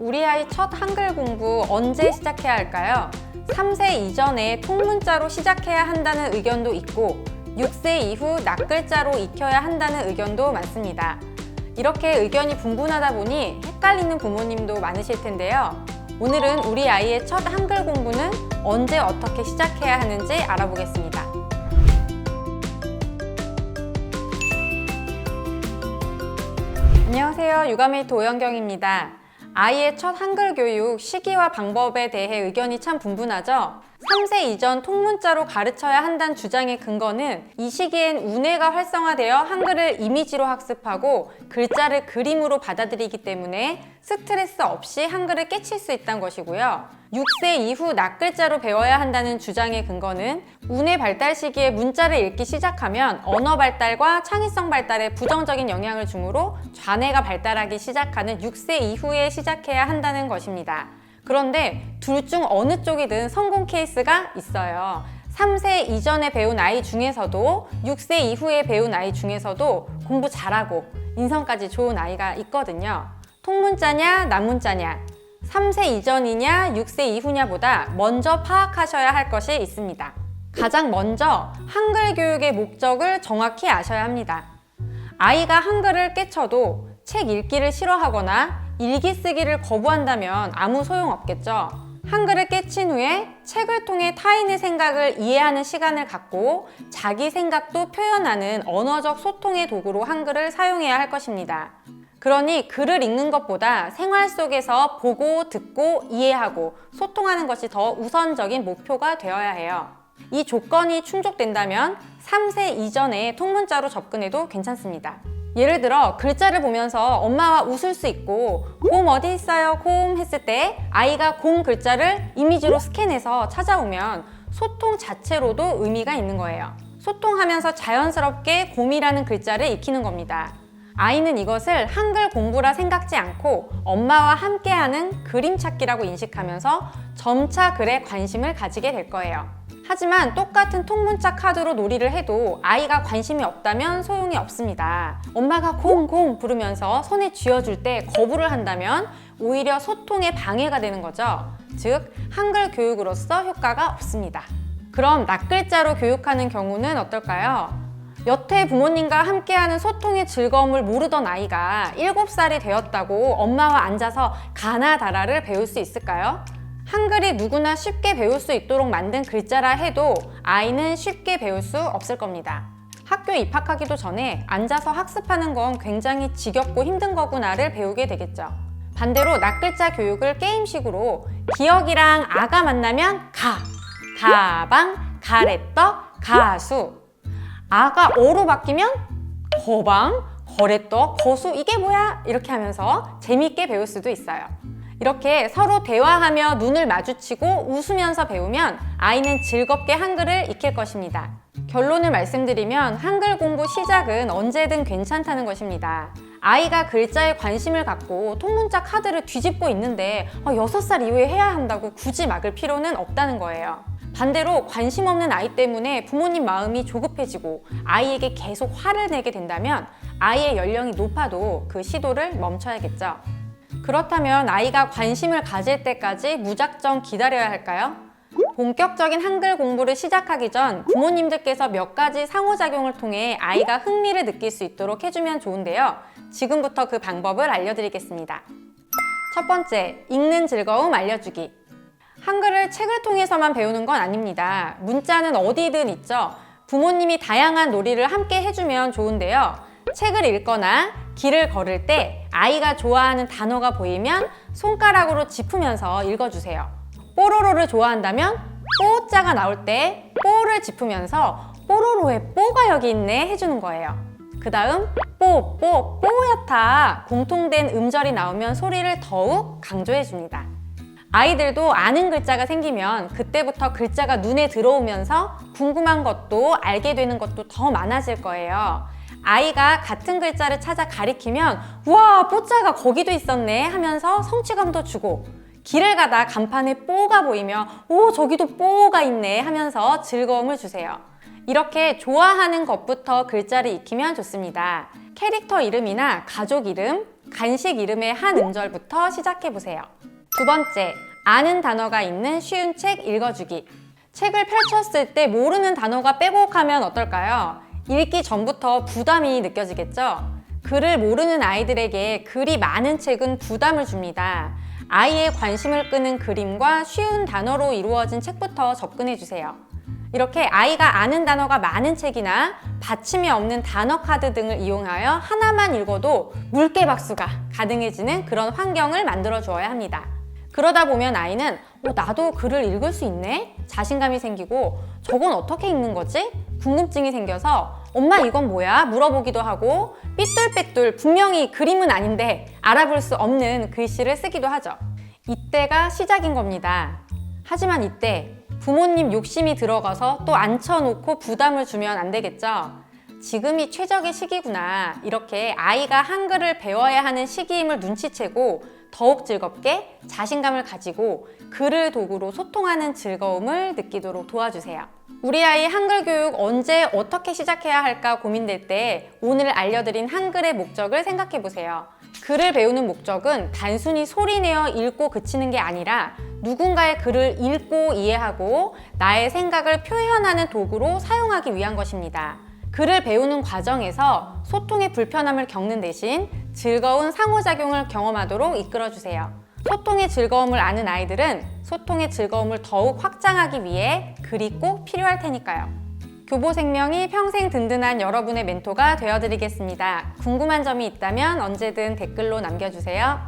우리 아이 첫 한글 공부 언제 시작해야 할까요? 3세 이전에 통문자로 시작해야 한다는 의견도 있고 6세 이후 낱글자로 익혀야 한다는 의견도 많습니다. 이렇게 의견이 분분하다 보니 헷갈리는 부모님도 많으실 텐데요. 오늘은 우리 아이의 첫 한글 공부는 언제 어떻게 시작해야 하는지 알아보겠습니다. 안녕하세요. 육아메이트 오연경입니다. 아이의 첫 한글 교육 시기와 방법에 대해 의견이 참 분분하죠? 3세 이전 통문자로 가르쳐야 한다는 주장의 근거는 이 시기엔 우뇌가 활성화되어 한글을 이미지로 학습하고 글자를 그림으로 받아들이기 때문에 스트레스 없이 한글을 깨칠 수 있다는 것이고요. 6세 이후 낱글자로 배워야 한다는 주장의 근거는 우뇌 발달 시기에 문자를 읽기 시작하면 언어 발달과 창의성 발달에 부정적인 영향을 주므로 좌뇌가 발달하기 시작하는 6세 이후에 시작해야 한다는 것입니다. 그런데 둘 중 어느 쪽이든 성공 케이스가 있어요. 3세 이전에 배운 아이 중에서도 6세 이후에 배운 아이 중에서도 공부 잘하고 인성까지 좋은 아이가 있거든요. 통문자냐 난문자냐 3세 이전이냐 6세 이후냐보다 먼저 파악하셔야 할 것이 있습니다. 가장 먼저 한글 교육의 목적을 정확히 아셔야 합니다. 아이가 한글을 깨쳐도 책 읽기를 싫어하거나 일기 쓰기를 거부한다면 아무 소용없겠죠. 한글을 깨친 후에 책을 통해 타인의 생각을 이해하는 시간을 갖고 자기 생각도 표현하는 언어적 소통의 도구로 한글을 사용해야 할 것입니다. 그러니 글을 읽는 것보다 생활 속에서 보고 듣고 이해하고 소통하는 것이 더 우선적인 목표가 되어야 해요. 이 조건이 충족된다면 3세 이전에 통문자로 접근해도 괜찮습니다. 예를 들어 글자를 보면서 엄마와 웃을 수 있고 곰 어디 있어요? 곰 했을 때 아이가 곰 글자를 이미지로 스캔해서 찾아오면 소통 자체로도 의미가 있는 거예요. 소통하면서 자연스럽게 곰이라는 글자를 익히는 겁니다. 아이는 이것을 한글 공부라 생각지 않고 엄마와 함께하는 그림 찾기라고 인식하면서 점차 글에 관심을 가지게 될 거예요. 하지만 똑같은 통문자 카드로 놀이를 해도 아이가 관심이 없다면 소용이 없습니다. 엄마가 곰 부르면서 손에 쥐어줄 때 거부를 한다면 오히려 소통에 방해가 되는 거죠. 즉, 한글 교육으로서 효과가 없습니다. 그럼 낱글자로 교육하는 경우는 어떨까요? 여태 부모님과 함께하는 소통의 즐거움을 모르던 아이가 7살이 되었다고 엄마와 앉아서 가나다라를 배울 수 있을까요? 한글이 누구나 쉽게 배울 수 있도록 만든 글자라 해도 아이는 쉽게 배울 수 없을 겁니다. 학교에 입학하기도 전에 앉아서 학습하는 건 굉장히 지겹고 힘든 거구나를 배우게 되겠죠. 반대로 낱글자 교육을 게임식으로 기억이랑 아가 만나면 가, 가방, 가래떡, 가수 아가 어로 바뀌면 거방, 거래떡, 거수 이게 뭐야? 이렇게 하면서 재밌게 배울 수도 있어요. 이렇게 서로 대화하며 눈을 마주치고 웃으면서 배우면 아이는 즐겁게 한글을 익힐 것입니다. 결론을 말씀드리면 한글 공부 시작은 언제든 괜찮다는 것입니다. 아이가 글자에 관심을 갖고 통문자 카드를 뒤집고 있는데 6살 이후에 해야 한다고 굳이 막을 필요는 없다는 거예요. 반대로 관심 없는 아이 때문에 부모님 마음이 조급해지고 아이에게 계속 화를 내게 된다면 아이의 연령이 높아도 그 시도를 멈춰야겠죠. 그렇다면 아이가 관심을 가질 때까지 무작정 기다려야 할까요? 본격적인 한글 공부를 시작하기 전 부모님들께서 몇 가지 상호작용을 통해 아이가 흥미를 느낄 수 있도록 해주면 좋은데요. 지금부터 그 방법을 알려드리겠습니다. 첫 번째, 읽는 즐거움 알려주기. 한글을 책을 통해서만 배우는 건 아닙니다. 문자는 어디든 있죠. 부모님이 다양한 놀이를 함께 해주면 좋은데요. 책을 읽거나 길을 걸을 때 아이가 좋아하는 단어가 보이면 손가락으로 짚으면서 읽어주세요. 뽀로로를 좋아한다면 뽀자가 나올 때 뽀를 짚으면서 뽀로로의 뽀가 여기 있네 해주는 거예요. 그 다음 뽀얗다 공통된 음절이 나오면 소리를 더욱 강조해줍니다. 아이들도 아는 글자가 생기면 그때부터 글자가 눈에 들어오면서 궁금한 것도 알게 되는 것도 더 많아질 거예요. 아이가 같은 글자를 찾아 가리키면 우와 뽀자가 거기도 있었네 하면서 성취감도 주고 길을 가다 간판에 뽀가 보이면 오 저기도 뽀가 있네 하면서 즐거움을 주세요. 이렇게 좋아하는 것부터 글자를 익히면 좋습니다. 캐릭터 이름이나 가족 이름, 간식 이름의 한 음절부터 시작해보세요. 두 번째, 아는 단어가 있는 쉬운 책 읽어주기. 책을 펼쳤을 때 모르는 단어가 빼곡하면 어떨까요? 읽기 전부터 부담이 느껴지겠죠? 글을 모르는 아이들에게 글이 많은 책은 부담을 줍니다. 아이의 관심을 끄는 그림과 쉬운 단어로 이루어진 책부터 접근해주세요. 이렇게 아이가 아는 단어가 많은 책이나 받침이 없는 단어 카드 등을 이용하여 하나만 읽어도 물개박수가 가능해지는 그런 환경을 만들어 주어야 합니다. 그러다 보면 아이는 나도 글을 읽을 수 있네? 자신감이 생기고 저건 어떻게 읽는 거지? 궁금증이 생겨서 엄마 이건 뭐야? 물어보기도 하고 삐뚤빼뚤 분명히 그림은 아닌데 알아볼 수 없는 글씨를 쓰기도 하죠. 이때가 시작인 겁니다. 하지만 이때 부모님 욕심이 들어가서 또 앉혀놓고 부담을 주면 안 되겠죠? 지금이 최적의 시기구나. 이렇게 아이가 한글을 배워야 하는 시기임을 눈치채고 더욱 즐겁게 자신감을 가지고 글을 도구로 소통하는 즐거움을 느끼도록 도와주세요. 우리 아이 한글 교육 언제 어떻게 시작해야 할까 고민될 때 오늘 알려드린 한글의 목적을 생각해 보세요. 글을 배우는 목적은 단순히 소리내어 읽고 그치는 게 아니라 누군가의 글을 읽고 이해하고 나의 생각을 표현하는 도구로 사용하기 위한 것입니다. 글을 배우는 과정에서 소통의 불편함을 겪는 대신 즐거운 상호작용을 경험하도록 이끌어주세요. 소통의 즐거움을 아는 아이들은 소통의 즐거움을 더욱 확장하기 위해 글이 꼭 필요할 테니까요. 교보생명이 평생 든든한 여러분의 멘토가 되어드리겠습니다. 궁금한 점이 있다면 언제든 댓글로 남겨주세요.